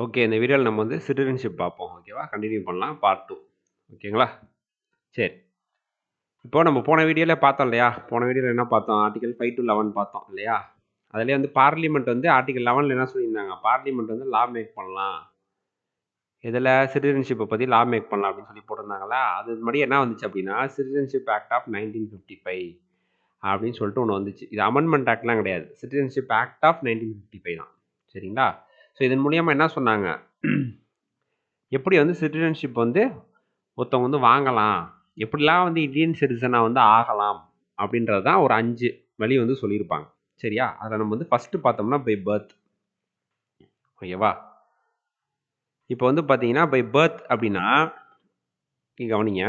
Okay. இந்த வீடியோவில் நம்ம வந்து சிட்டிசன்ஷிப் பார்ப்போம். ஓகேவா? கண்டினியூ பண்ணலாம். பார்ட் 2. ஓகேங்களா? சரி. இப்போ நம்ம போன வீடியோவில் பார்த்தோம் இல்லையா? போன வீடியோவில் என்ன பார்த்தோம்? ஆர்டிகல் 5 to 11 பார்த்தோம் இல்லையா? அதிலே வந்து பார்லிமெண்ட் வந்து ஆர்டிகல் 11ல் என்ன சொல்லியிருந்தாங்க? பார்லிமெண்ட் வந்து லா மேக் பண்ணலாம். இதில் சிட்டிசன்ஷிப்பை பற்றி லா மேக் பண்ணலாம் அப்படின்னு சொல்லி போட்டிருந்தாங்களா? அது முன்னாடி என்ன வந்துச்சு அப்படின்னா, சிட்டிசன்ஷிப் ஆக்ட் ஆஃப் 1955 அப்படின்னு சொல்லிட்டு ஒன்று வந்துச்சு. இது அமெண்ட்மெண்ட் ஆக்ட்லாம் கிடையாது. சிட்டிசன்ஷிப் ஆக்ட் ஆஃப் 1955 தான். சரிங்களா? ஸோ இதன் மூலியமா என்ன சொன்னாங்க? எப்படி வந்து சிட்டிசன்ஷிப் வந்து ஒருத்தவங்க வந்து வாங்கலாம், எப்படிலாம் வந்து இந்தியன் சிட்டிசனாக வந்து ஆகலாம் அப்படின்றது தான் ஒரு 5 வழி வந்து சொல்லியிருப்பாங்க. சரியா? அதில் நம்ம வந்து ஃபஸ்ட்டு பார்த்தோம்னா பை பர்த். ஓகேவா? இப்போ வந்து பார்த்தீங்கன்னா பை பர்த் அப்படின்னா நீங்க கவனிங்க.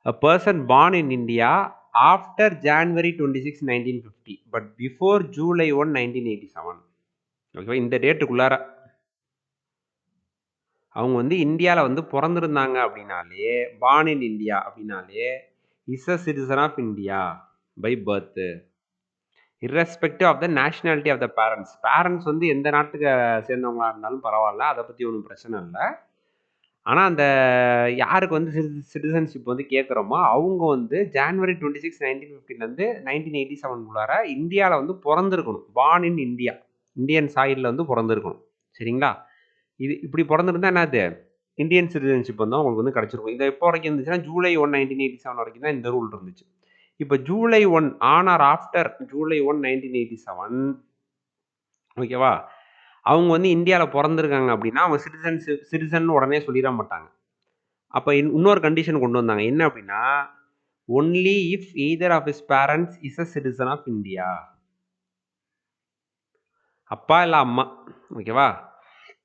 A person born in India after January 26, 1950 but before July 1, 1987. ஓகேவா? இந்த டேட்டுக்குள்ளார அவங்க வந்து இந்தியாவில் வந்து பிறந்திருந்தாங்க அப்படின்னாலே, பார்ன் இன் இந்தியா அப்படின்னாலே is a citizen of India by birth, irrespective of the nationality of the parents. Parents வந்து எந்த நாட்டுக்கு சேர்ந்தவங்களா இருந்தாலும் பரவாயில்ல, அதை பற்றி ஒன்றும் பிரச்சனை இல்லை. ஆனால் அந்த யாருக்கு வந்து சிட்டிசன்ஷிப் வந்து கேட்குறோமோ அவங்க வந்து ஜான்வரி 26, 1950 1987 இந்தியாவில் வந்து பிறந்திருக்கணும். பார்ன் இன் இந்தியா, இந்தியன் சாயிலில் வந்து பிறந்திருக்கணும். சரிங்களா? இது இப்படி பிறந்திருந்தா என்னது, இந்தியன் சிட்டிசன்ஷிப் வந்து அவங்களுக்கு வந்து கிடச்சிருக்கும். இது எப்போ வரைக்கும் இருந்துச்சுன்னா ஜூலை 1, 1987 வரைக்கும் தான் இந்த ரூல் இருந்துச்சு. இப்போ July 1 on or after July 1, 1987, ஓகேவா, அவங்க வந்து இந்தியாவில் பிறந்திருக்காங்க அப்படின்னா அவங்க சிட்டிசன் உடனே சொல்லிட மாட்டாங்க. அப்போ இன்னொரு கண்டிஷன் கொண்டு வந்தாங்க. என்ன அப்படின்னா, only if either of his parents is a citizen of India. அப்பா இல்லை அம்மா, ஓகேவா,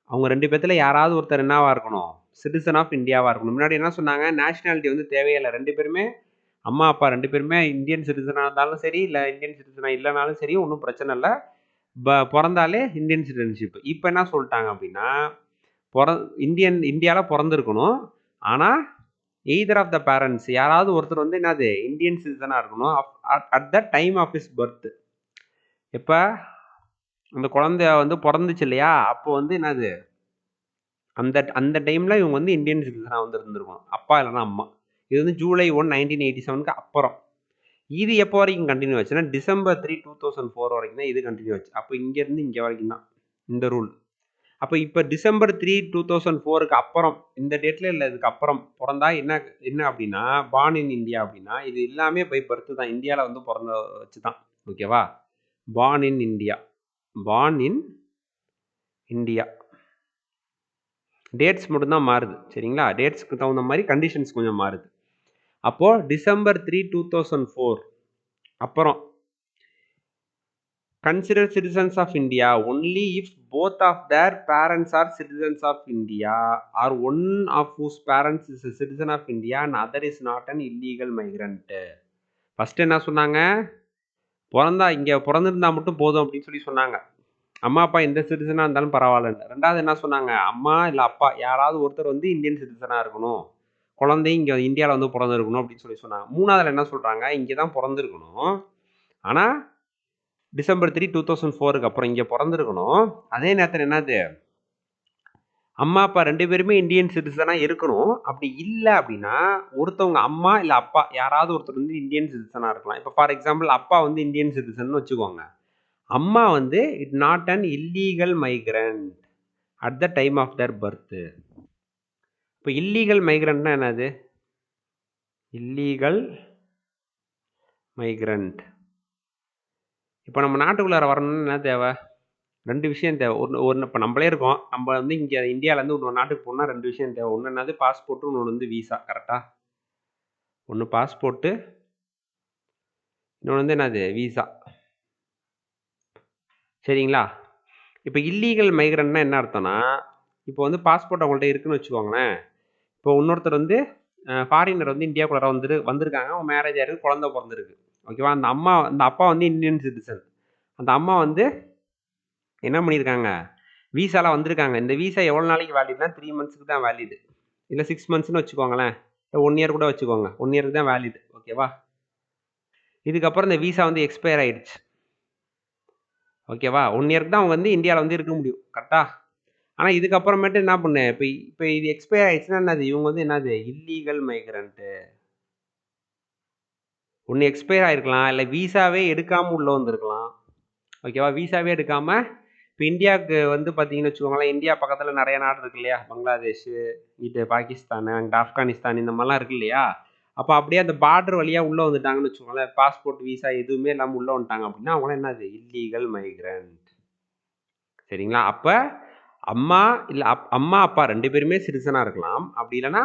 அவங்க 2 பேத்துல யாராவது ஒருத்தர் என்னவா இருக்கணும், சிட்டிசன் ஆஃப் இந்தியாவா இருக்கணும். முன்னாடி என்ன சொன்னாங்க, நேஷனாலிட்டி வந்து தேவையில்லை, 2 பேருமே அம்மா அப்பா 2 பேருமே இந்தியன் சிட்டிசனாக இருந்தாலும் சரி, இல்லை இந்தியன் சிட்டிசனாக இல்லைனாலும் சரி, ஒன்றும் பிரச்சனை இல்லை, பிறந்தாலே இந்தியன் சிட்டிசன்ஷிப். இப்போ என்ன சொல்லிட்டாங்க அப்படின்னா, இந்தியாவில் பிறந்திருக்கணும், ஆனால் எய்தர் ஆஃப் த பேரண்ட்ஸ் யாராவது ஒருத்தர் வந்து என்னது இந்தியன் சிட்டிசனாக இருக்கணும் at the time of his birth. இப்போ அந்த குழந்தை வந்து பிறந்துச்சு இல்லையா, அப்போ வந்து என்னது அந்த அந்த டைமில் இவங்க வந்து இந்தியன் சிட்டிசனாக வந்து இருந்திருக்கணும், அப்பா இல்லைனா அம்மா. இது வந்து ஜூலை 1, 1987 அப்புறம். இது எப்போ வரைக்கும் கண்டினியூ ஆச்சுன்னா டிசம்பர் 3, 2004 வரைக்கும் தான் இது கண்டினியூ ஆச்சு. அப்போ இங்கேருந்து இங்கே வரைக்கும் தான் இந்த ரூல். அப்போ இப்போ டிசம்பர் 3, 2004 அப்புறம் இந்த டேட்டில் இல்லை, இதுக்கு அப்புறம் பிறந்தா என்ன என்ன அப்படின்னா, பார்ன் இன் இந்தியா அப்படின்னா இது எல்லாமே பை பர்த் தான், இந்தியாவில் வந்து பிறந்த வச்சு தான். ஓகேவா? Born in India, born in India. Dates மட்டும்தான் மாறுது. சரிங்களா? டேட்ஸ்க்கு தகுந்த மாதிரி கண்டிஷன்ஸ் கொஞ்சம் மாறுது. அப்போது டிசம்பர் 3, 2004 அப்புறம் consider citizens of India only if both of their parents are citizens of India or one of whose parents is a citizen of India and other is not an illegal migrant. First என்ன சொன்னாங்க, இங்கே பிறந்திருந்தா மட்டும் போதும் அப்படின்னு சொல்லி சொன்னாங்க. அம்மா அப்பா எந்த சிட்டிசனாக இருந்தாலும் பரவாயில்ல. ரெண்டாவது என்ன சொன்னாங்க, அம்மா இல்லை அப்பா யாராவது ஒருத்தர் வந்து இந்தியன் சிட்டிசனாக இருக்கணும், குழந்தையும் இங்கே இந்தியாவில் வந்து பிறந்திருக்கணும் அப்படின்னு சொல்லி சொன்னாங்க. மூணாவதுல என்ன சொல்கிறாங்க, இங்கே தான் பிறந்திருக்கணும், ஆனால் டிசம்பர் 3, 2004 அப்புறம் இங்கே பிறந்திருக்கணும். அதே நேரத்தில் என்னது, அம்மா அப்பா 2 பேருமே இந்தியன் சிட்டிசனாக இருக்கணும். அப்படி இல்லை அப்படின்னா ஒருத்தவங்க அம்மா இல்லை அப்பா யாராவது ஒருத்தர் வந்து இந்தியன் சிட்டிசனாக இருக்கலாம். இப்போ ஃபார் எக்ஸாம்பிள் அப்பா வந்து இந்தியன் சிட்டிசன் வச்சுக்கோங்க, அம்மா வந்து is not an illegal migrant at the time of their birth. இப்போ இல்லீகல் மைக்ரண்ட்னா என்னது, இல்லீகல் மைக்ரண்ட் இப்போ நம்ம நாட்டுக்குள்ளார வரணும்னு என்ன தேவை, 2 விஷயம் தேவை. ஒன்று இப்போ நம்மளே இருக்கோம், நம்ம வந்து இங்கே இந்தியாவிலேருந்து இன்னொரு நாட்டுக்கு போனால் 2 விஷயம் தேவை. ஒன்று என்னது பாஸ்போர்ட்டு, இன்னொன்று வந்து விசா. கரெக்டாக, ஒன்று பாஸ்போர்ட்டு, இன்னொன்று வந்து என்னது விசா. சரிங்களா? இப்போ இல்லீகல் மைக்ரண்ட்னா என்ன அர்த்தம்னா, இப்போ வந்து பாஸ்போர்ட் அவங்கள்ட்ட இருக்குன்னு வச்சுக்கோங்களேன், இப்போ இன்னொருத்தர் வந்து ஃபாரினர் வந்து இந்தியாவுக்குள்ளார வந்திருக்காங்க, அவங்க மேரேஜ் ஆயிருக்கு, குழந்தை பிறந்திருக்கு. ஓகேவா? அந்த அப்பா வந்து இந்தியன் சிட்டிசன், அந்த அம்மா வந்து என்ன பண்ணியிருக்காங்க, விசாலாம் வந்திருக்காங்க. இந்த விசா எவ்வளோ நாளைக்கு வேலிட்னா 3 மந்த்ஸ்க்கு தான் வேலிடு, இல்லை 6 மந்த்ஸ்னு வச்சுக்கோங்களேன், இல்லை 1 இயர் கூட வச்சுக்கோங்க, 1 இயருக்கு தான் வேலிடு. ஓகேவா? இதுக்கப்புறம் இந்த விசா வந்து எக்ஸ்பயர் ஆயிடுச்சு. ஓகேவா? 1 இயருக்கு தான் அவங்க வந்து இந்தியாவில் வந்து இருக்க முடியும். கரெக்டா? ஆனால் இதுக்கப்புறமேட்டு என்ன பண்ணு, இப்போ இப்போ இது எக்ஸ்பயர் ஆயிடுச்சுன்னா என்னது, இவங்க வந்து என்னது இல்லீகல் மைக்ரண்ட்டு. ஒன்று எக்ஸ்பயர் ஆகிருக்கலாம், இல்லை வீசாவே எடுக்காமல் உள்ளே வந்திருக்கலாம். ஓகேவா, வீசாவே எடுக்காமல் இப்போ இந்தியாவுக்கு வந்து பார்த்தீங்கன்னு வச்சுக்கோங்களேன், இந்தியா பக்கத்தில் நிறைய நாடு இருக்கு இல்லையா, பங்களாதேஷ், இது பாகிஸ்தான், அங்கிட்ட ஆப்கானிஸ்தான், இந்த மாதிரிலாம் இருக்கு இல்லையா. அப்போ அப்படியே அந்த பார்டர் வழியாக உள்ளே வந்துட்டாங்கன்னு வச்சுக்கோங்களேன், பாஸ்போர்ட் வீசா எதுவுமே இல்லாமல் உள்ளே வந்துட்டாங்க அப்படின்னா அவங்களாம் என்னது இல்லீகல் மைக்ரண்ட். சரிங்களா. அப்போ அம்மா இல்லை அம்மா அப்பா 2 பேருமே சிட்டிசனாக இருக்கலாம். அப்படி இல்லைன்னா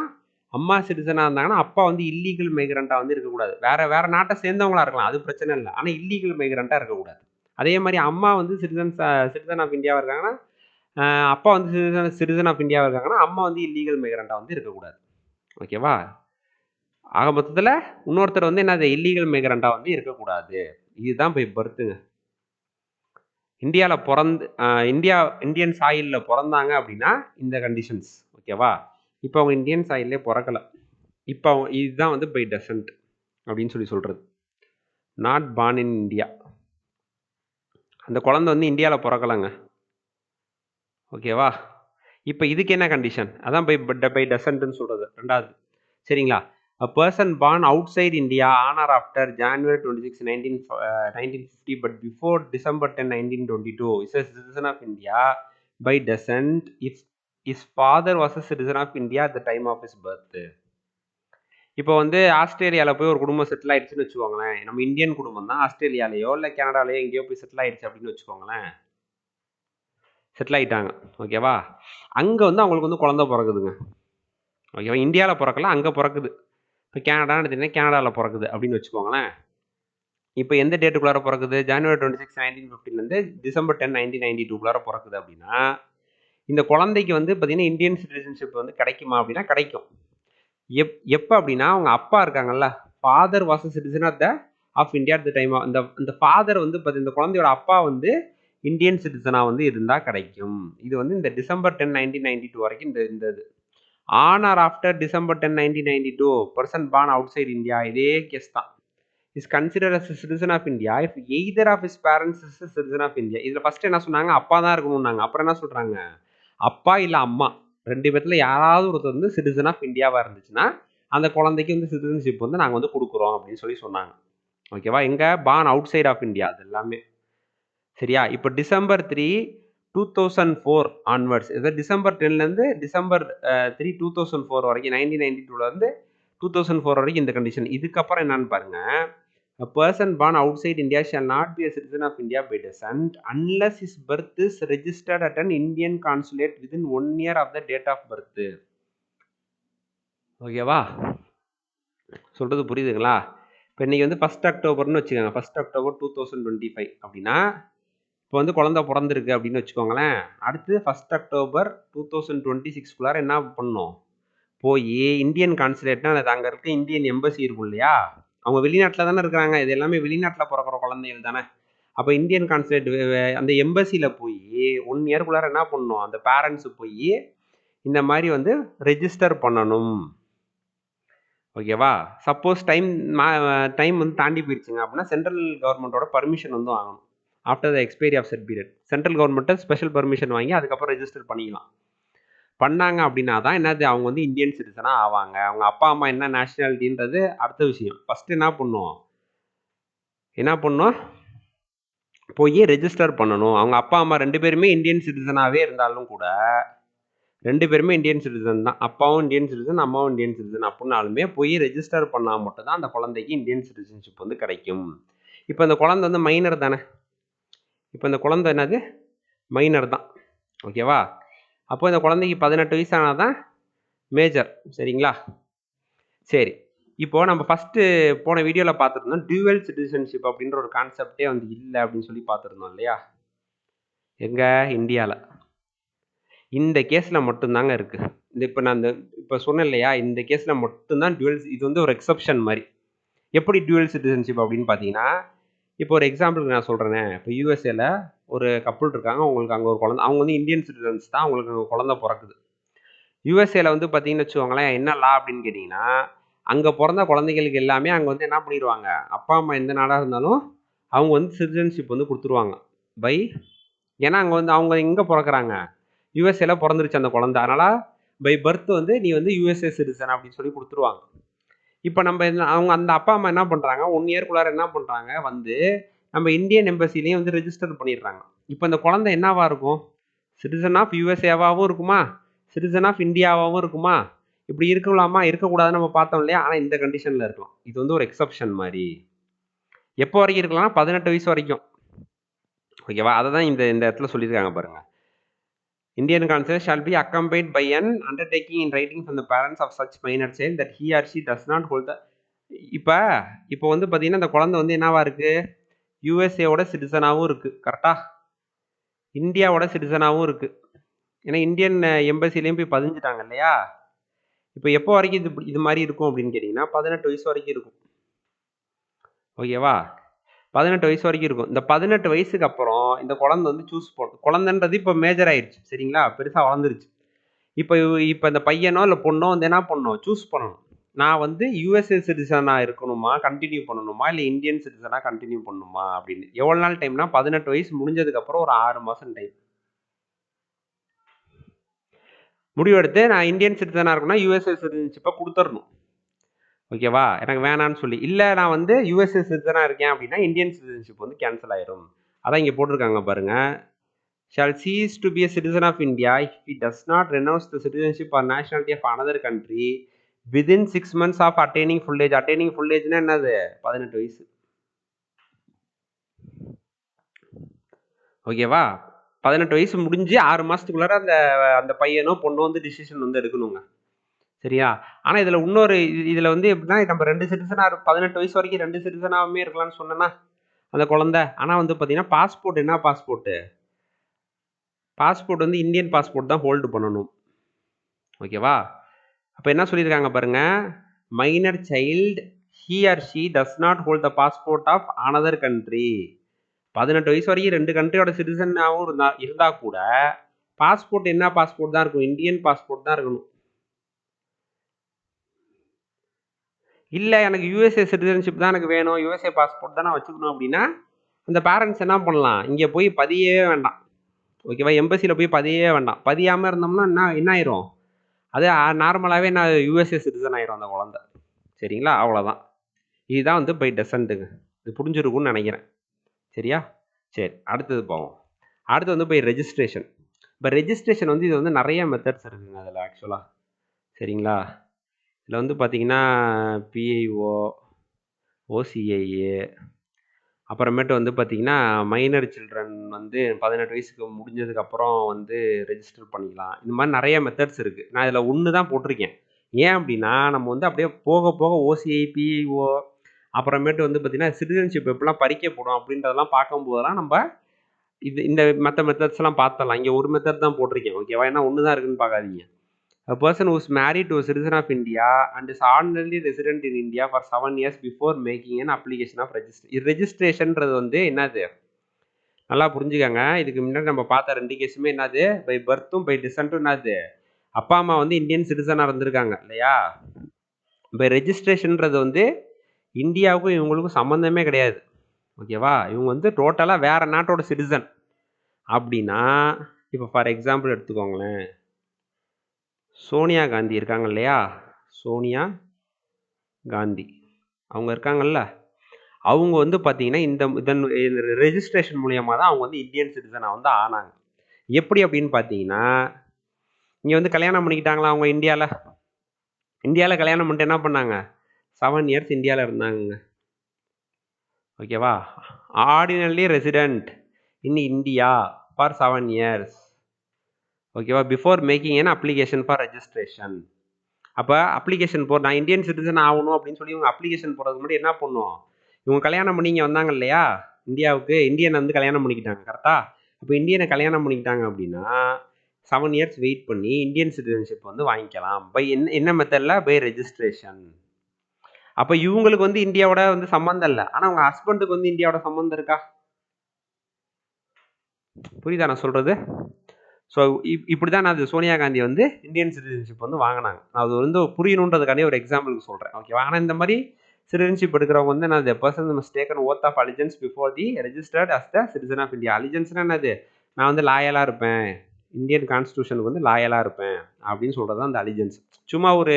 அம்மா சிட்டிசனாக இருந்தாங்கன்னா அப்பா வந்து இல்லீகல் மைக்ரண்ட்டாக வந்து இருக்கக்கூடாது. வேற நாட்டை சேர்ந்தவங்களா இருக்கலாம், அது பிரச்சனை இல்லை. ஆனால் இல்லீகல் மைக்ரண்ட்டாக இருக்கக்கூடாது. அதே மாதிரி அம்மா வந்து சிட்டிசன் ஆஃப் இந்தியாவாக இருக்காங்கன்னா, அப்பா வந்து சிட்டிசன் ஆஃப் இந்தியாவாக இருக்காங்கன்னா அம்மா வந்து இல்லீகல் மைக்ரண்ட்டாக வந்து இருக்கக்கூடாது. ஓகேவா. ஆக மொத்தத்தில் இன்னொருத்தர் வந்து என்னது இல்லீகல் மைக்ரண்ட்டாக வந்து இருக்கக்கூடாது. இதுதான் போய் பர்த்துங்க. இந்தியாவில் இந்தியன் சாயிலில் பிறந்தாங்க அப்படின்னா இந்த கண்டிஷன்ஸ். ஓகேவா. இப்போ அவங்க இந்தியன் சாயிலே பிறக்கலை. இப்போ இதுதான் வந்து பை டெசன்ட் அப்படின்னு சொல்கிறது. Not born in India. அந்த குழந்தை வந்து இந்தியாவில் பிறக்கலைங்க. ஓகேவா. இப்போ இதுக்கு என்ன கண்டிஷன், அதான் பை டெசன்ட்னு சொல்கிறது ரெண்டாவது. சரிங்களா. A person born outside India on or after January 26, 1950 but before December 10, 1922 is a citizen of India by descent if his father was a citizen of India at the time of his birth. இப்போ வந்து ஆஸ்திரேலியாவில் போய் ஒரு குடும்பம் settle ஆயிடுச்சுன்னு வச்சுக்கோங்களேன். நம்ம Indian குடும்பம் தான் ஆஸ்திரேலியாலேயோ இல்லை கனடாலேயோ எங்கேயோ போய் செட்டில் ஆயிடுச்சு அப்படின்னு வச்சுக்கோங்களேன். செட்டில் ஆகிட்டாங்க. ஓகேவா. அங்கே வந்து அவங்களுக்கு வந்து குழந்தை பிறகுதுங்க. ஓகேவா. இந்தியாவில் பிறக்கல, அங்கே பிறக்குது. இப்போ கேனடான்னு எடுத்தீங்கன்னா கேனடாவில் பிறக்குது அப்படின்னு வச்சுக்கோங்களேன். இப்போ எந்த டேட்டுக்குள்ளார பிறக்குது, ஜனவரி 26, 1950 டிசம்பர் 10, 1992 பிறக்குது அப்படின்னா இந்த குழந்தைக்கு வந்து பார்த்தீங்கன்னா இந்தியன் சிட்டிசன்ஷிப் வந்து கிடைக்குமா அப்படின்னா கிடைக்கும். எப்போ அப்படின்னா அவங்க அப்பா இருக்காங்கல்ல, father was a citizen of India at the time. அந்த ஃபாதர் வந்து இந்த குழந்தையோட அப்பா வந்து இந்தியன் சிட்டிசனாக வந்து இருந்தால் கிடைக்கும். இது வந்து இந்த டிசம்பர் 10, 1992 வரைக்கும் இந்த இது. On or after December 10, 1992, person born outside India, இதே கேஸ் தான், is considered as a citizen of India if either of his parents is a citizen of India. இதில் ஃபர்ஸ்ட் என்ன சொன்னாங்க, அப்பா தான் இருக்கணும்னாங்க. அப்புறம் என்ன சொல்கிறாங்க, அப்பா இல்லை அம்மா 2 பேர்த்தில் யாராவது ஒருத்தர் வந்து சிட்டிசன் ஆஃப் இந்தியாவாக இருந்துச்சுன்னா அந்த குழந்தைக்கு வந்து சிட்டிசன்ஷிப் வந்து நாங்கள் வந்து கொடுக்குறோம் அப்படின்னு சொன்னாங்க. ஓகேவா. எங்கே born outside of India அது எல்லாமே. சரியா. இப்போ December 3, 2004 ஆன்வர்ட்ஸ், இது டிசம்பர் 10லேருந்து டிசம்பர் 3, 2004 வரைக்கும், 1992லேருந்து 2004 வரைக்கும் இந்த கண்டிஷன். இதுக்கப்புறம் என்னன்னு பாருங்க, a person born outside India shall not be a citizen of India by descent unless his birth is registered at an Indian consulate within 1 year of the date of birth. ஓகேவா. சொல்கிறது புரியுதுங்களா. இப்போ இன்றைக்கி வந்து 1 அக்டோபர்னு வச்சுக்கோங்க, 1 அக்டோபர் 2025 அப்படின்னா இப்போ வந்து குழந்தை பிறந்திருக்கு அப்படின்னு வச்சுக்கோங்களேன். அடுத்து 1 அக்டோபர் 2026 என்ன பண்ணணும், போய் இந்தியன் கான்சுலேட்னா அங்கே இருக்க இந்தியன் எம்பசி இருக்கும் இல்லையா, அவங்க வெளிநாட்டில் தானே இருக்கிறாங்க, இது எல்லாமே வெளிநாட்டில் பிறக்கிற குழந்தைகள் தானே. அப்போ இந்தியன் கான்சுலேட் அந்த எம்பசியில் போய் 1 இயர்க்குள்ளார என்ன பண்ணணும், அந்த பேரண்ட்ஸு போய் இந்த மாதிரி வந்து ரெஜிஸ்டர் பண்ணணும். ஓகேவா. சப்போஸ் டைம் வந்து தாண்டி போயிடுச்சுங்க அப்படின்னா சென்ட்ரல் கவர்மெண்ட்டோட பர்மிஷன் வந்து வாங்கணும். After the expiry of set period central கவர்மெண்ட்டை ஸ்பெஷல் பர்மிஷன் வாங்கி அதுக்கப்புறம் ரெஜிஸ்டர் பண்ணிக்கலாம். பண்ணாங்க அப்படின்னா தான் என்னது அவங்க வந்து இந்தியன் சிட்டிசனாக ஆவாங்க. அவங்க அப்பா அம்மா என்ன நேஷ்னாலிட்டின்றது அடுத்த விஷயம். ஃபஸ்ட்டு என்ன பண்ணும் போய் ரெஜிஸ்டர் பண்ணணும். அவங்க அப்பா அம்மா 2 பேருமே இந்தியன் சிட்டிசனாகவே இருந்தாலும் கூட 2 பேருமே இந்தியன் சிட்டிசன் தான். அப்பாவும் இந்தியன் சிட்டிசன், அம்மாவும் இந்தியன் சிட்டிசன் அப்படின்னாலுமே போய் ரெஜிஸ்டர் பண்ணால் மட்டும் தான் அந்த குழந்தைக்கு இந்தியன் சிட்டிசன்ஷிப் வந்து கிடைக்கும். இப்போ அந்த குழந்தை வந்து மைனர் தானே. இப்போ இந்த குழந்தை என்னது மைனர் தான். ஓகேவா. அப்போ இந்த குழந்தைக்கு 18 வயசு ஆனால் தான் மேஜர். சரிங்களா. சரி. இப்போது நம்ம ஃபஸ்ட்டு போன வீடியோவில் பார்த்துருந்தோம் டியூவல் சிட்டிசன்ஷிப் அப்படின்ற ஒரு கான்செப்டே வந்து இல்லை அப்படின்னு சொல்லி பார்த்துருந்தோம் இல்லையா. எங்கே இந்தியாவில் இந்த கேஸில் மட்டும்தாங்க இருக்குது. இப்போ நான் இப்போ சொன்னேன் இல்லையா, இந்த கேஸில் மட்டும்தான் டியூவல். இது வந்து ஒரு எக்ஸப்ஷன் மாதிரி. எப்படி டியூவல் சிட்டிசன்ஷிப் அப்படின்னு பார்த்தீங்கன்னா, இப்போ ஒரு எக்ஸாம்பிளுக்கு நான் சொல்கிறேனே, இப்போ யூஎஸ்ஏல ஒரு கப்புள் இருக்காங்க, அவங்களுக்கு அங்கே ஒரு குழந்தை, அவங்க வந்து இந்தியன் சிட்டிசன்ஸ் தான், அவங்களுக்கு அங்கே குழந்தை பிறக்குது. யூஎஸ்ஏல வந்து பார்த்தீங்கன்னு வச்சுக்கோங்களேன், என்ன லா அப்படின்னு கேட்டிங்கன்னா, அங்கே பிறந்த குழந்தைகளுக்கு எல்லாமே அங்கே வந்து என்ன பண்ணிடுவாங்க, அப்பா அம்மா எந்த நாடாக இருந்தாலும் அவங்க வந்து சிட்டிசன்ஷிப் வந்து கொடுத்துருவாங்க. ஏன்னா அங்கே வந்து அவங்க எங்கே பிறக்கிறாங்க, யூஎஸ்ஏல பிறந்துருச்சு அந்த குழந்தை, அதனால பை பர்த் வந்து நீ வந்து யூஎஸ்ஏ சிட்டிசன் அப்படின்னு சொல்லி கொடுத்துருவாங்க. இப்போ நம்ம அவங்க அந்த அப்பா அம்மா என்ன பண்ணுறாங்க, 1 இயர்க்குள்ளார என்ன பண்ணுறாங்க வந்து நம்ம இந்தியன் எம்பசிலையும் வந்து ரெஜிஸ்டர் பண்ணிடுறாங்க. இப்போ இந்த குழந்தை என்னவா இருக்கும், சிட்டிசன் ஆஃப் யூஎஸ்ஏவாகவும் இருக்குமா, சிட்டிசன் ஆஃப் இந்தியாவாகவும் இருக்குமா, இப்படி இருக்கலாமா இருக்கக்கூடாதுன்னு நம்ம பார்த்தோம் இல்லையா. ஆனால் இந்த கண்டிஷனில் இருக்கலாம். இது வந்து ஒரு எக்ஸப்ஷன் மாதிரி. எப்போ வரைக்கும் இருக்கலாம்னா 18 வயசு வரைக்கும். ஓகேவா, அதை தான் இந்த இடத்துல சொல்லியிருக்காங்க பாருங்க. Indian consent shall be accompanied by an undertaking in writing from the parents of such minor child that he or she does not hold the. இப்போ வந்து பார்த்தீங்கன்னா இந்த குழந்தை வந்து என்னவா இருக்கு, யூஎஸ்ஏவோட சிட்டிசனாகவும் இருக்கு, கரெக்டா, இந்தியாவோட சிட்டிசனாகவும் இருக்கு. ஏன்னா இந்தியன் எம்பசிலையும் போய் பதிஞ்சிட்டாங்க இல்லையா. இப்போ எப்போ வரைக்கும் இது மாதிரி இருக்கும் அப்படின்னு கேட்டிங்கன்னா 18 வயசு வரைக்கும் இருக்கும். ஓகேவா, 18 வயசு வரைக்கும் இருக்கும். இந்த 18 வயசுக்கு அப்புறம் இந்த குழந்தை வந்து சூஸ் பண்ணும். குழந்தைன்றது இப்போ மேஜர் ஆயிடுச்சு, சரிங்களா, பெருசாக வளர்ந்துருச்சு. இப்போ இந்த பையனோ இல்லை பொண்ணோ வந்து என்ன பண்ணணும், சூஸ் பண்ணணும். நான் வந்து யூஎஸ்ஏ சிட்டிசனாக இருக்கணுமா, கண்டினியூ பண்ணணுமா, இல்லை இந்தியன் சிட்டிசனாக கண்டினியூ பண்ணணுமா அப்படின்னு. எவ்வளோ நாள் டைம்னா 18 வயசு முடிஞ்சதுக்கப்புறம் ஒரு 6 மாதம் டைம் முடிவெடுத்து நான் இந்தியன் சிட்டிசனாக இருக்கணும்னா யூஎஸ்ஏ சிட்டிசன்ஷிப்பை கொடுத்துடணும். ஓகேவா, எனக்கு வேணான்னு சொல்லி, இல்லை நான் வந்து யூஎஸ்ஏ சிட்டிசனாக இருக்கேன் அப்படின்னா இந்தியன் சிட்டிசன்ஷிப் வந்து கேன்சல் ஆயிரும். அதான் இங்கே போட்டிருக்காங்க பாருங்க, shall cease to be a citizen of India if he does not renounce the citizenship or nationality of another country within 6 months of attaining full age. Attaining full age னா என்னது, 18 வயசு. ஓகேவா, 18 வயசு முடிஞ்சு 6 மாசத்துக்குள்ளார அந்த பையனோ பொண்ணோ வந்து டிசிஷன் வந்து எடுக்கணுங்க, சரியா. ஆனால் இதில் இன்னொரு இதில் வந்து எப்படின்னா, நம்ம 2 சிட்டிசனாக 18 வயசு வரைக்கும் 2 சிட்டிசனாகவே இருக்கலாம்னு சொன்னேன்னா அந்த குழந்தை. ஆனால் வந்து பார்த்தீங்கன்னா பாஸ்போர்ட் என்ன பாஸ்போர்ட் வந்து இந்தியன் பாஸ்போர்ட் தான் ஹோல்டு பண்ணணும். ஓகேவா, அப்போ என்ன சொல்லியிருக்காங்க பாருங்க, minor child he or she does not hold the passport of another country. 18 வயசு வரைக்கும் 2 கண்ட்ரியோட சிட்டிசனாகவும் இருந்தா கூட பாஸ்போர்ட் என்ன பாஸ்போர்ட் தான் இருக்கும், இந்தியன் பாஸ்போர்ட் தான் இருக்கணும். இல்லை எனக்கு யூஎஸ்ஏ சிட்டிசன்ஷிப் தான் எனக்கு வேணும், யூஎஸ்ஏ பாஸ்போர்ட் தான் நான் வச்சுக்கணும் அப்படின்னா அந்த பேரண்ட்ஸ் என்ன பண்ணலாம், இங்கே போய் பதியவே வேண்டாம். ஓகேவா, எம்பசியில் போய் பதியவே வேண்டாம். பதியாமல் இருந்தோம்னா என்ன ஆயிரும், அது நார்மலாகவே நான் யூஎஸ்ஏ சிட்டிசன் ஆயிரும் அந்த குழந்தை, சரிங்களா. அவ்வளோதான், இதுதான் வந்து பை டெசன்ட்டுங்க. இது புரிஞ்சிருக்கும்னு நினைக்கிறேன், சரியா. சரி, அடுத்தது போவோம். அடுத்து வந்து பை ரெஜிஸ்ட்ரேஷன். இப்போ ரெஜிஸ்ட்ரேஷன் வந்து இது வந்து நிறைய மெத்தட்ஸ் இருக்குங்க அதில் ஆக்சுவலாக, சரிங்களா. இதில் வந்து பார்த்தீங்கன்னா பிஐஓ, ஓசிஐஏ, அப்புறமேட்டு வந்து பார்த்தீங்கன்னா மைனர் சில்ட்ரன் வந்து 18 வயசுக்கு முடிஞ்சதுக்கப்புறம் வந்து ரெஜிஸ்டர் பண்ணிக்கலாம். இந்த மாதிரி நிறைய மெத்தட்ஸ் இருக்குது. நான் இதில் ஒன்று தான் போட்டிருக்கேன். ஏன் அப்படின்னா நம்ம வந்து அப்படியே போக போக ஓசிஐ, பிஐஓ, அப்புறமேட்டு வந்து பார்த்தீங்கன்னா சிட்டிசன்ஷிப் எப்படிலாம் பறிக்கப்படும் அப்படின்றதெல்லாம் பார்க்கும்போதெல்லாம் நம்ம இந்த மற்ற மெத்தட்ஸ்லாம் பார்த்தலாம். இங்கே ஒரு மெத்தட் தான் போட்டிருக்கேன், ஓகேவா. ஏன்னா ஒன்று தான் இருக்குன்னு பார்க்காதீங்க. A person who is married to a citizen of India and is ordinarily resident in India for 7 years before making an application of registration. ரெஜிஸ்ட்ரேஷன்ன்றது வந்து என்னது, நல்லா புரிஞ்சுக்கங்க. இதுக்கு முன்னாடி நம்ம பார்த்த 2 கேஸுமே என்னது, பை பர்த்தும் பை டிசன்ட்டும் என்னது, அப்பா அம்மா வந்து இந்தியன் சிட்டிசனாக இருந்திருக்காங்க இல்லையா. பை ரெஜிஸ்ட்ரேஷன்ன்றது வந்து இந்தியாவுக்கும் இவங்களுக்கும் சம்மந்தமே கிடையாது, ஓகேவா. இவங்க வந்து டோட்டலாக வேற நாட்டோட சிட்டிசன் அப்படின்னா, இப்போ ஃபார் எக்ஸாம்பிள் எடுத்துக்கோங்களேன், சோனியா காந்தி இருக்காங்க இல்லையா, சோனியா காந்தி அவங்க இருக்காங்கல்ல, அவங்க வந்து பார்த்தீங்கன்னா இதன் ரெஜிஸ்ட்ரேஷன் மூலியமாக தான் அவங்க வந்து இந்தியன் சிட்டிசனாக வந்து ஆனாங்க. எப்படி அப்படின்னு பார்த்தீங்கன்னா, இங்கே வந்து கல்யாணம் பண்ணிக்கிட்டாங்களா அவங்க இந்தியாவில் கல்யாணம் பண்ணிட்டு என்ன பண்ணாங்க, 7 இயர்ஸ் இந்தியாவில் இருந்தாங்க, ஓகேவா. Ordinary resident in India for 7 years, ஓகேவா, before making an application for registration. அப்போ அப்ளிகேஷன் நான் இந்தியன் சிட்டிசன் ஆகணும் அப்படின்னு சொல்லி இவங்க அப்ளிகேஷன் போடுறதுக்கு முன்னாடி என்ன பண்ணுவோம், இவங்க கல்யாணம் பண்ணி இங்கே வந்தாங்க இல்லையா இந்தியாவுக்கு, இந்தியனை வந்து கல்யாணம் பண்ணிக்கிட்டாங்க, கரெக்டாக. அப்போ இந்தியனை கல்யாணம் பண்ணிக்கிட்டாங்க அப்படின்னா 7 இயர்ஸ் வெயிட் பண்ணி இந்தியன் சிட்டிசன்ஷிப் வந்து வாங்கிக்கலாம். பை என்ன மெத்தடில், பை ரெஜிஸ்ட்ரேஷன். அப்போ இவங்களுக்கு வந்து இந்தியாவோட வந்து சம்மந்தம் இல்லை, ஆனால் அவங்க ஹஸ்பண்டுக்கு வந்து இந்தியாவோட சம்மந்தம் இருக்கா, புரியுதா நான் சொல்கிறது. ஸோ இப்படி தான் நான் சோனியா காந்தி வந்து இந்தியன் சிட்டிசன்ஷிப் வந்து வாங்கினாங்க. நான் அது வந்து புரியணுன்றதுக்காண்டி ஒரு எக்ஸாம்பிளுக்கு சொல்கிறேன், ஓகேவா. ஆனால் இந்த மாதிரி சிட்டிசன்ஷிப் எடுக்கிறவங்க வந்து நான் person must taken oath of allegiance before the registered as the citizen of India. அலிஜென்ஸ்னா என்னது, நான் வந்து லாயலாக இருப்பேன், இந்தியன் கான்ஸ்டியூஷனுக்கு வந்து லாயலாக இருப்பேன் அப்படின்னு சொல்கிறது தான் அந்த அலிஜென்ஸ். சும்மா ஒரு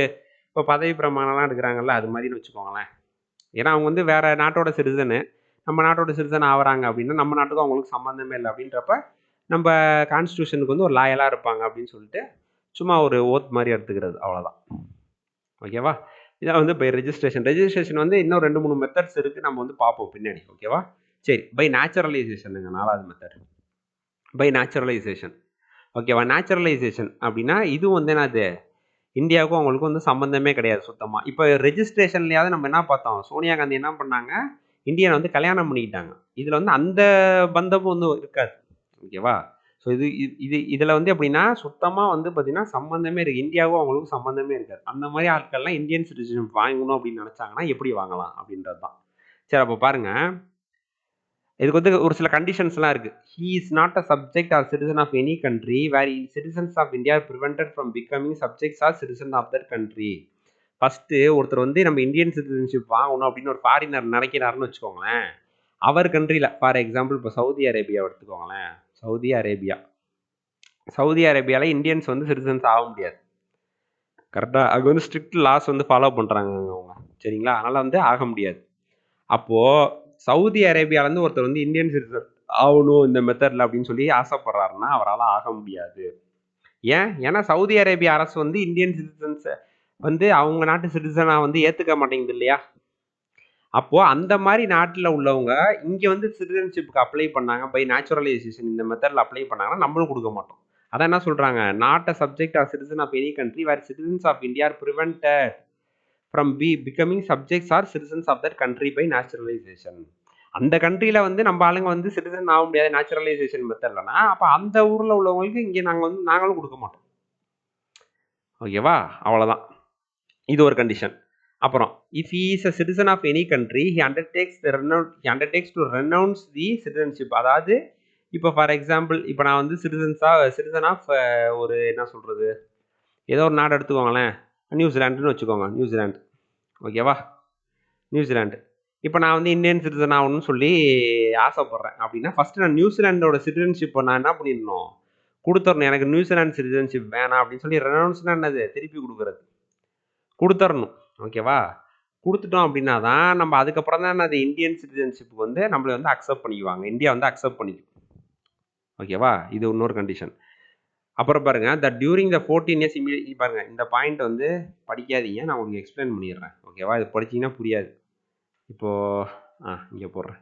இப்போ பதவி பிரமாணம்லாம் எடுக்கிறாங்கல்ல, அது மாதிரின்னு வச்சுக்கோங்களேன். ஏன்னா அவங்க வந்து வேறு நாட்டோட சிட்டிசனு, நம்ம நாட்டோட சிட்டிசன் ஆகிறாங்க அப்படின்னா நம்ம நாட்டுக்கும் அவங்களுக்கு சம்மந்தமே இல்லை அப்படின்றப்ப நம்ம கான்ஸ்டியூஷனுக்கு வந்து ஒரு லாயலாக இருப்பாங்க அப்படின்னு சொல்லிட்டு சும்மா ஒரு ஓத் மாதிரி எடுத்துக்கிறது, அவ்வளோதான். ஓகேவா? இதான் வந்து பை ரெஜிஸ்ட்ரேஷன். ரெஜிஸ்ட்ரேஷன் வந்து இன்னும் 2-3 மெத்தட்ஸ் இருக்குது, நம்ம வந்து பார்ப்போம் பின்னாடி. ஓகேவா? சரி, பை நேச்சுரலைசேஷனுங்க 4வது மெத்தட். By naturalisation. ஓகேவா? நேச்சுரலைசேஷன் அப்படின்னா இது வந்து என்னது, இந்தியாவுக்கும் அவங்களுக்கும் வந்து சம்மந்தமே கிடையாது சுத்தமாக. இப்போ ரெஜிஸ்ட்ரேஷன்லையாவது நம்ம என்ன பார்த்தோம், சோனியா காந்தி என்ன பண்ணாங்க, இந்தியனை வந்து கல்யாணம் பண்ணிக்கிட்டாங்க. இதில் வந்து அந்த பந்தமும் வந்து இருக்காது. ஓகேவா? ஸோ இதில் வந்து எப்படின்னா சுத்தமாக வந்து பார்த்தீங்கன்னா சம்மந்தமே இருக்குது, இந்தியாவுக்கும் அவங்களுக்கும் சம்மந்தமே இருக்காது. அந்த மாதிரி ஆட்கள்லாம் இந்தியன் சிட்டிசன்ஷிப் வாங்கணும் அப்படின்னு நினச்சாங்கன்னா எப்படி வாங்கலாம் அப்படின்றது தான். சரி, அப்போ பாருங்கள், இதுக்கு வந்து ஒரு சில கண்டிஷன்ஸ்லாம் இருக்குது. He is not a subject or citizen of any country where citizens of India prevented from becoming subjects or citizen of that country. First ஒருத்தர் வந்து நம்ம இந்தியன் சிட்டிசன்ஷிப் வாங்கணும் அப்படின்னு ஒரு ஃபாரினர் நினைக்கிறாருன்னு வச்சுக்கோங்களேன், அவர் கண்ட்ரியில் ஃபார் எக்ஸாம்பிள் இப்போ சவுதி அரேபியா எடுத்துக்கோங்களேன். சவுதி அரேபியாவில் இந்தியன்ஸ் வந்து சிட்டிசன்ஸ் ஆக முடியாது. கரெக்டாக? அங்கே வந்து ஸ்ட்ரிக்ட் லாஸ் வந்து ஃபாலோ பண்ணுறாங்க அவங்க. சரிங்களா? அதனால் வந்து ஆக முடியாது. அப்போது சவுதி அரேபியாவிலேருந்து ஒருத்தர் வந்து இந்தியன் சிட்டிசன் ஆகணும் இந்த மெத்தடில் அப்படின்னு சொல்லி ஆசைப்படுறாருன்னா அவரால் ஆக முடியாது. ஏன்னா சவுதி அரேபியா அரசு வந்து இந்தியன் சிட்டிசன்ஸை வந்து அவங்க நாட்டு சிட்டிசனாக வந்து ஏற்றுக்க மாட்டேங்குது இல்லையா? அப்போது அந்த மாதிரி நாட்டில் உள்ளவங்க இங்கே வந்து சிட்டிசன்ஷிப்புக்கு அப்ளை பண்ணாங்க, பை நேச்சுரலைசேஷன் இந்த மெத்தடில் அப்ளை பண்ணாங்கன்னா நம்மளும் கொடுக்க மாட்டோம். அதான் என்ன சொல்கிறாங்க, not a subject or citizen of any country where citizens of India are prevented from becoming subjects or citizens of that country by naturalisation. அந்த கண்ட்ரியில் வந்து நம்ம ஆளுங்க வந்து சிட்டிசன் ஆக முடியாது நேச்சுரலைசேஷன் மெத்தட்லனா, அப்போ அந்த ஊரில் உள்ளவங்களுக்கு இங்கே நாங்களும் கொடுக்க மாட்டோம். ஓகேவா? அவ்வளோதான். இது ஒரு கண்டிஷன். அப்புறம் if he is a citizen of any country he undertakes to renounce the citizenship. அதாவது இப்போ ஃபார் எக்ஸாம்பிள் இப்போ நான் வந்து சிட்டிசன் ஆஃப் ஒரு என்ன சொல்கிறது, ஏதோ ஒரு நாடு எடுத்துக்கோங்களேன், நியூசிலாண்டுன்னு வச்சுக்கோங்க. நியூசிலாண்டு. ஓகேவா? நியூசிலாண்டு. இப்போ நான் வந்து இந்தியன் சிட்டிசன் ஆகணும்னு சொல்லி ஆசைப்பட்றேன் அப்படின்னா ஃபஸ்ட்டு நான் நியூசிலாண்டோட சிட்டிசன்ஷிப்பை நான் என்ன பண்ணிடணும், கொடுத்துடணும். எனக்கு நியூசிலாந்து சிட்டிசன்ஷிப் வேணாம் அப்படின்னு சொல்லி ரெனவுன்ஸ்னா என்னது, திருப்பி கொடுக்குறது, கொடுத்துடணும். ஓகேவா? கொடுத்துட்டோம் அப்படின்னா தான் நம்ம அதுக்கப்புறம் தான் அது இந்தியன் சிட்டிசன்ஷிப்புக்கு வந்து நம்மளை வந்து அக்செப்ட் பண்ணிக்குவாங்க, இந்தியா வந்து அக்செப்ட் பண்ணிக்கும். ஓகேவா? இது இன்னொரு கண்டிஷன். அப்புறம் பாருங்க, த டியூரிங் த 14 இயர்ஸ் பாருங்க, இந்த பாயிண்ட் வந்து படிக்காதீங்க, நான் உங்களுக்கு எக்ஸ்பிளைன் பண்ணிடுறேன். ஓகேவா? இது படிச்சீங்கன்னா புரியாது. இப்போ இங்கே போடுறேன்.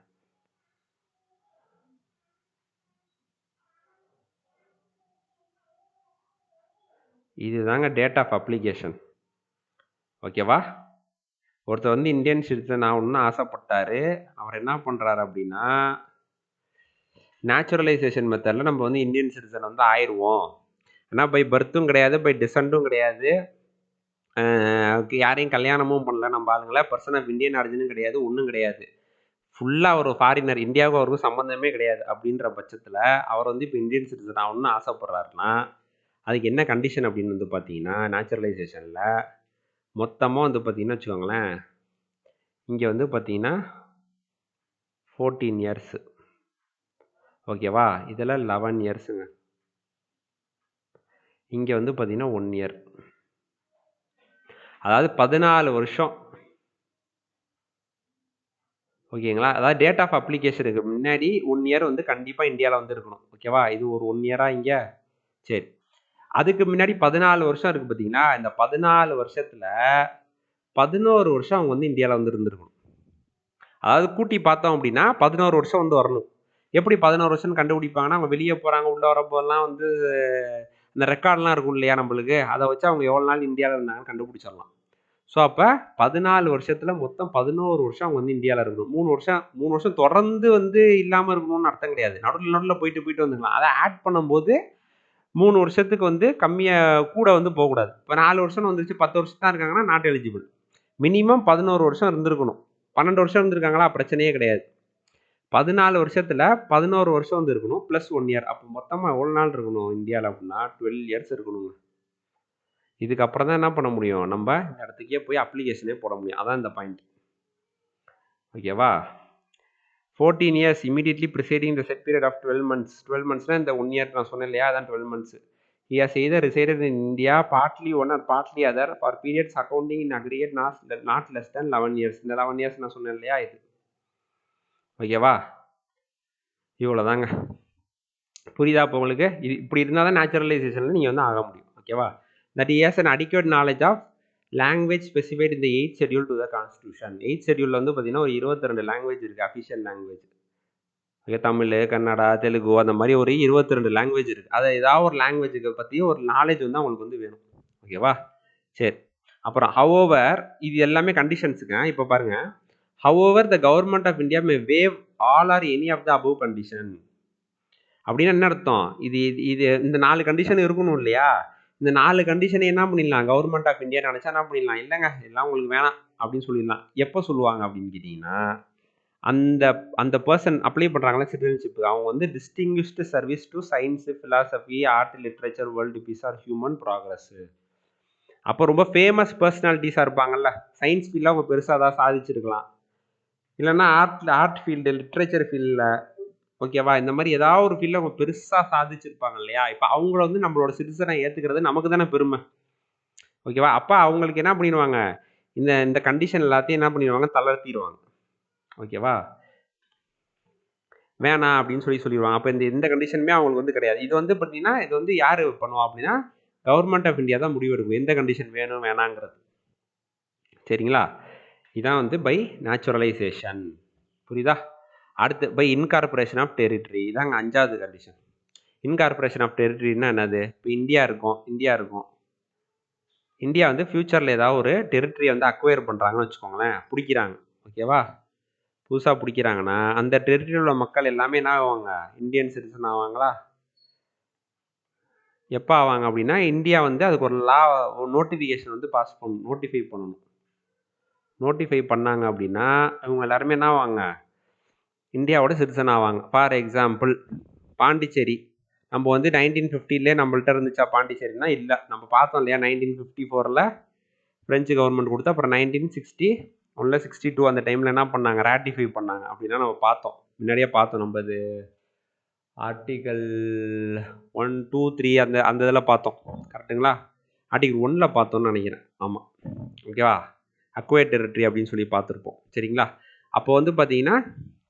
இதுதாங்க டேட் ஆஃப் அப்ளிகேஷன். ஓகேவா? ஒருத்தர் வந்து இந்தியன் சிட்டிசன் ஆகணும்னு ஆசைப்பட்டாரு. அவர் என்ன பண்ணுறாரு அப்படின்னா, நேச்சுரலைசேஷன் மெத்தடில் நம்ம வந்து இந்தியன் சிட்டிசன் வந்து ஆயிடுவோம். ஆனால் பை பர்த்தும் கிடையாது, பை டிசன்ட்டும் கிடையாது, யாரையும் கல்யாணமும் பண்ணல நம்ம ஆளுங்கள, பர்சன் ஆஃப் இந்தியன் ஆரிஜினும் கிடையாது, ஒன்றும் கிடையாது, ஃபுல்லாக ஒரு ஃபாரினர், இந்தியாவுக்கும் அவருக்கும் சம்மந்தமே கிடையாது. அப்படின்ற பட்சத்தில் அவர் வந்து இப்போ இந்தியன் சிட்டிசன் ஆகணும்னு ஆசைப்படுறாருன்னா அதுக்கு என்ன கண்டிஷன் அப்படின்னு வந்து பார்த்தீங்கன்னா, நேச்சுரலைசேஷனில் மொத்தமாக வந்து பார்த்தீங்கன்னா வச்சுக்கோங்களேன், இங்கே வந்து பார்த்தீங்கன்னா 14 இயர்ஸு. ஓகேவா? இதில் 11 இயர்ஸுங்க. இங்கே வந்து பார்த்தீங்கன்னா 1 இயர். அதாவது 14 வருஷம். ஓகேங்களா? அதாவது டேட் ஆஃப் அப்ளிகேஷனுக்கு முன்னாடி 1 இயர் வந்து கண்டிப்பாக இந்தியாவில் வந்து இருக்கணும். ஓகேவா? இது ஒரு 1 இயராக இங்கே. சரி, அதுக்கு முன்னாடி 14 வருஷம் இருக்குது பார்த்தீங்கன்னா, இந்த 14 வருஷத்தில் 11 வருஷம் அவங்க வந்து இந்தியாவில் வந்து இருந்திருக்கணும். அதாவது கூட்டி பார்த்தோம் அப்படின்னா 11 வருஷம் வந்து வரணும். எப்படி 11 வருஷம்னு கண்டுபிடிப்பாங்கன்னா, அவங்க வெளியே போகிறாங்க, உள்ளே வரப்போலாம் வந்து இந்த ரெக்கார்ட்லாம் இருக்கும் இல்லையா நம்மளுக்கு, அதை வச்சு அவங்க எவ்வளோ நாள் இந்தியாவில் இருந்தாங்கன்னு கண்டுபிடிச்சிடலாம். ஸோ அப்போ 14 வருஷத்தில் மொத்தம் 11 வருஷம் அவங்க வந்து இந்தியாவில் இருக்கணும். 3 வருஷம் தொடர்ந்து வந்து இல்லாமல் இருக்கணும்னு அர்த்தம் கிடையாது. நடுவில் போயிட்டு வந்துக்கலாம். அதை ஆட் பண்ணும்போது 3 வருஷத்துக்கு வந்து கம்மியாக கூட வந்து போகக்கூடாது. இப்போ 4 வருஷம் வந்துருச்சு, 10 வருஷம் தான் இருக்காங்கன்னா நாட் எலிஜிபிள். மினிமம் 11 வருஷம் இருந்திருக்கணும். 12 வருஷம் இருந்திருக்காங்களா, பிரச்சனையே கிடையாது. 14 வருஷத்தில் 11 வருஷம் வந்து இருக்கணும், ப்ளஸ் 1 இயர். அப்போ மொத்தமாக எவ்வளோ நாள் இருக்கணும் இந்தியாவில் அப்படின்னா 12 இயர்ஸ் இருக்கணுங்க. இதுக்கப்புறம் தான் என்ன பண்ண முடியும், நம்ம இந்த இடத்துக்கே போய் அப்ளிகேஷனே போட முடியும். அதான் இந்த பாயிண்ட். ஓகேவா? 14 years immediately preceding the set period of 12 months. 12 months இந்த 1 year நான் சொன்னேன் இல்லையா, அதான் 12 months. He has either resided in India partly one or partly other for periods accounting in aggregate not less than 11 years. இந்த 11 years நான் சொன்னேன் இல்லையா இது. ஓகேவா? இவ்வளோதாங்க. புரியுதா இப்போ உங்களுக்கு? இது இப்படி இருந்தால் தான் நேச்சுரலைசேஷனில் நீங்கள் வந்து ஆக முடியும். ஓகேவா? That he has an adequate knowledge of language specified in the 8th schedule to the constitution. 8th schedule வந்து பார்த்தீங்கன்னா ஒரு 22 லாங்குவேஜ் இருக்குது, official language. Okay, Tamil, Kannada, Telugu அந்த மாதிரி ஒரு 22 லாங்குவேஜ் இருக்குது. அதை ஏதாவது ஒரு லாங்குவேஜுக்கு பற்றி ஒரு நாலேஜ் வந்து அவங்களுக்கு வந்து வேணும். ஓகேவா? சரி. அப்புறம் ஹவோவர், இது எல்லாமே கண்டிஷன்ஸுங்க. இப்போ பாருங்க, however the government of India may waive all or any of the above condition. அப்படின்னு என்ன அர்த்தம்? இது இது இந்த 4 கண்டிஷன் இருக்கணும் இல்லையா? இந்த 4 கண்டிஷனை என்ன பண்ணிடலாம், கவர்மெண்ட் ஆஃப் இந்தியா நினச்சா என்ன பண்ணிடலாம், இல்லைங்க எல்லாம் உங்களுக்கு வேணாம் அப்படின்னு சொல்லிடலாம். எப்போ சொல்லுவாங்க அப்படின்னு கேட்டிங்கன்னா, அந்த அந்த பர்சன் அப்ளை பண்ணுறாங்களா சிட்டிசன்ஷிப்பு, அவங்க வந்து distinguished service to science, philosophy, art, literature, world peace or human progress. அப்போ ரொம்ப ஃபேமஸ் பர்சனாலிட்டிஸாக இருப்பாங்கல்ல, சயின்ஸ் ஃபீல்டில் அவங்க பெருசாக தான் சாதிச்சிருக்கலாம், இல்லைன்னா ஆர்ட் ஃபீல்டு, லிட்ரேச்சர் ஃபீல்டில், ஓகேவா, இந்த மாதிரி ஏதாவது ஒரு ஃபீல்டில் அவங்க பெருசாக சாதிச்சிருப்பாங்க இல்லையா? இப்போ அவங்கள வந்து நம்மளோட சிட்டிசனை ஏற்றுக்கிறது நமக்கு தானே பெருமை. ஓகேவா? அப்போ அவங்களுக்கு என்ன பண்ணிடுவாங்க, இந்த இந்த கண்டிஷன் எல்லாத்தையும் என்ன பண்ணிடுவாங்க, தளர்த்திடுவாங்க. ஓகேவா? வேணாம் அப்படின்னு சொல்லிடுவாங்க. அப்போ இந்த கண்டிஷனுமே அவங்களுக்கு வந்து கிடையாது. இது வந்து பார்த்தீங்கன்னா, இது வந்து யார் பண்ணுவா அப்படின்னா, கவர்மெண்ட் ஆஃப் இந்தியா தான் முடிவெடுக்கும் எந்த கண்டிஷன் வேணும் வேணாங்கிறது. சரிங்களா? இதான் வந்து பை நேச்சுரலைசேஷன். புரியுதா? அடுத்து பை இன்கார்பரேஷன் ஆஃப் டெரிட்டரி. இதாங்க 5வது கண்டிஷன். இன்கார்பரேஷன் ஆஃப் டெரிட்டரின்னா என்னது? இப்போ இந்தியா இருக்கும். இந்தியா வந்து ஃபியூச்சரில் ஏதாவது ஒரு டெரிட்டரியை வந்து அக்வயர் பண்ணுறாங்கன்னு வச்சுக்கோங்களேன், பிடிக்கிறாங்க. ஓகேவா? புதுசாக பிடிக்கிறாங்கன்னா அந்த டெரிட்டரியில் உள்ள மக்கள் எல்லாமே என்ன ஆவாங்க, இந்தியன் சிட்டிசன் ஆவாங்களா? எப்போ ஆவாங்க அப்படின்னா, இந்தியா வந்து அதுக்கு ஒரு நோட்டிஃபிகேஷன் வந்து பாஸ் பண்ணணும், நோட்டிஃபை பண்ணாங்க அப்படின்னா இவங்க எல்லாருமே என்ன ஆவாங்க, இந்தியாவோட சிட்டிசன் ஆவாங்க. ஃபார் எக்ஸாம்பிள் பாண்டிச்சேரி, நம்ம வந்து 1950லே நம்மள்ட்ட இருந்துச்சா பாண்டிச்சேரினா? இல்லை. நம்ம பார்த்தோம் இல்லையா, 1954ல் ஃப்ரெஞ்சு கவர்மெண்ட் கொடுத்து, அப்புறம் 1961 62 அந்த டைமில் என்ன பண்ணாங்க, ராட்டிஃபை பண்ணாங்க அப்படின்னா நம்ம பார்த்தோம், முன்னாடியே பார்த்தோம். நம்ம இது ஆர்டிகல் 1, 2, 3 அந்த இதில் பார்த்தோம். கரெக்டுங்களா? ஆர்டிகல் 1ல் பார்த்தோம்னு நினைக்கிறேன். ஆமாம். ஓகேவா? அக்வயர் டெரிட்டரி அப்படின்னு சொல்லி பார்த்துருப்போம். சரிங்களா? அப்போ வந்து பார்த்தீங்கன்னா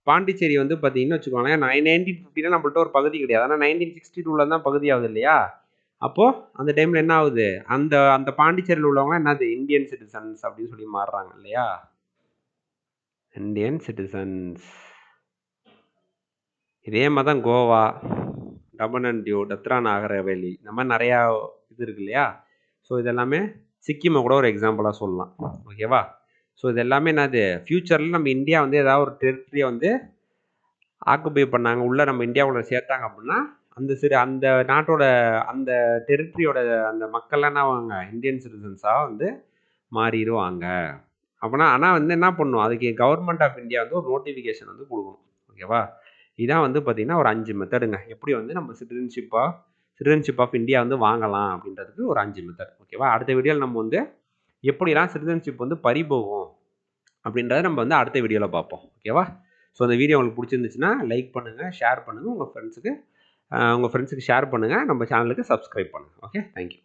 பாண்டிச்சேரி வந்து பார்த்தீங்கன்னு வச்சுக்கோங்களேன், 1950ல நம்மள்ட்ட ஒரு பகுதி கிடையாது, ஆனால் 1962ல் தான் பகுதி ஆகுது இல்லையா? அப்போது அந்த டைமில் என்ன ஆகுது, அந்த பாண்டிச்சேரியில் உள்ளவங்க என்னது, இந்தியன் சிட்டிசன்ஸ் அப்படின்னு சொல்லி மாறுறாங்க இல்லையா? Indian citizens. இதே மாதிரி தான் கோவா, டமன் அண்ட் டியூ, தத்ரா நாகர் ஹவேலி, இந்த மாதிரி நிறையா இது இருக்கு இல்லையா? ஸோ இதெல்லாமே சிக்கிமை கூட ஒரு எக்ஸாம்பிளாக சொல்லலாம். ஓகேவா? ஸோ இது எல்லாமே என்னது, ஃப்யூச்சரில் நம்ம இந்தியா வந்து ஏதாவது ஒரு டெரிட்டரியை வந்து ஆக்குபை பண்ணாங்க, உள்ளே நம்ம இந்தியாவோட சேர்த்தாங்க அப்படின்னா அந்த நாட்டோட அந்த டெரிட்டரியோட அந்த மக்கள்லாம் என்ன ஆவாங்க, இந்தியன் சிட்டிசன்ஸாக வந்து மாறிடுவாங்க. அப்படின்னா ஆனால் வந்து என்ன பண்ணணும், அதுக்கு கவர்மெண்ட் ஆஃப் இந்தியா வந்து ஒரு நோட்டிஃபிகேஷன் வந்து கொடுக்கணும். ஓகேவா? இதான் வந்து பார்த்திங்கன்னா ஒரு 5 மெத்தடுங்க, எப்படி வந்து நம்ம சிட்டிசன்ஷிப் ஆஃப் இந்தியா வந்து வாங்கலாம் அப்படின்றதுக்கு ஒரு 5 மெத்தட். ஓகேவா? அடுத்த வீடியோவில் நம்ம வந்து எப்படிலாம் சிட்டிசன்ஷிப் வந்து பறிபோகும் அப்படின்றத நம்ம வந்து அடுத்த வீடியோவில் பார்ப்போம். ஓகேவா? ஸோ அந்த வீடியோ உங்களுக்கு பிடிச்சிருந்துச்சுன்னா லைக் பண்ணுங்கள், ஷேர் பண்ணுங்கள், உங்கள் ஃப்ரெண்ட்ஸுக்கு ஷேர் பண்ணுங்கள், நம்ம சேனலுக்கு சப்ஸ்கிரைப் பண்ணுங்கள். Okay, thank you.